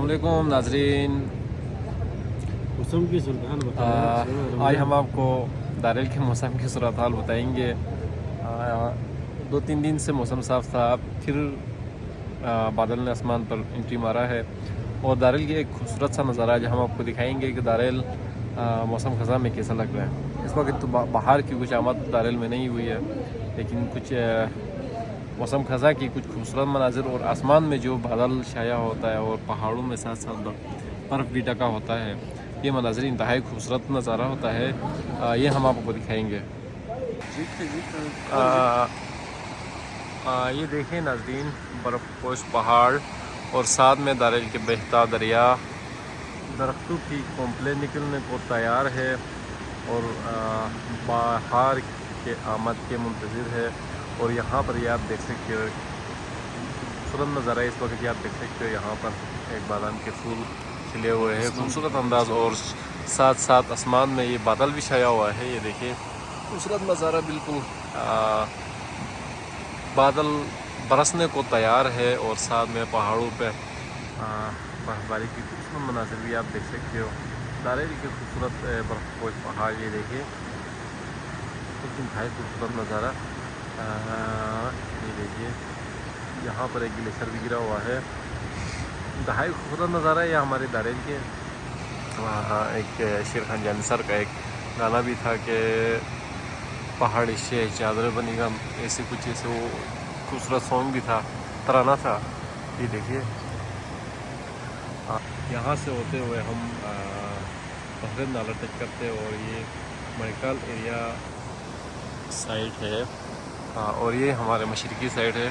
अस्सलामुअलैकुम नाजरीन, मौसम की सूरत बताएं। आज हम आपको दारेल के मौसम की सूरत हाल बताएंगे। 2-3 दिन से मौसम साफ़ था, फिर बादल ने आसमान पर एंट्री मारा है और दारेल की एक खूबसूरत सा नज़ारा है जो हम आपको दिखाएंगे कि दारेल मौसम ख़ज़ा में कैसा लग रहा है। इस वक्त तो बाहर की कुछ आमद दारेल में नहीं हुई है, लेकिन कुछ मौसम ख़ज़ा की कुछ खूबसूरत मनाजिर और आसमान में जो बादल छाया होता है और पहाड़ों में साथ साथ बर्फ़ भी ढका होता है, ये मनाजिर इंतहाई खूबसूरत नज़ारा होता है। ये हम आपको दिखाएंगे। ये देखें नाज़रीन, बर्फ़पोश पहाड़ और साथ में दारेल के बहता दरिया दरख्तों की कोंपलें निकलने को तैयार है और बाहर के आमद के मुंतज़िर है। और यहाँ पर ये आप देख सकते हो खूबसूरत नज़ारा इस वक्त आप देख सकते हो। यहाँ पर एक बादाम के फूल खिले हुए हैं, खूबसूरत अंदाज़, और साथ साथ आसमान में ये बादल भी छाया हुआ है। ये देखिए खूबसूरत नज़ारा, बिल्कुल बादल बरसने को तैयार है और साथ में पहाड़ों पे बर्फबारी की खूबसूरत मनाज़िर भी आप देख सकते हो। दारेल के खूबसूरत बर्फपोश पहाड़ ये देखिए, इंतहाई खूबसूरत नज़ारा। ये देखिए यहाँ पर एक ग्लेशियर भी गिरा हुआ है। इंतहाई खूबसूरत नज़ारा है यह हमारे दारेल के। वहाँ एक शेर खान जानी सर का एक गाना भी था कि पहाड़ी से चादर बनी गम, ऐसे कुछ ऐसे वो खूबसूरत सॉन्ग भी था, तराना था। ये देखिए यहाँ से होते हुए हम बहरन नाला टच करते हैं और ये मणिकाल एरिया साइड है। और ये हमारे मशरकी साइड है।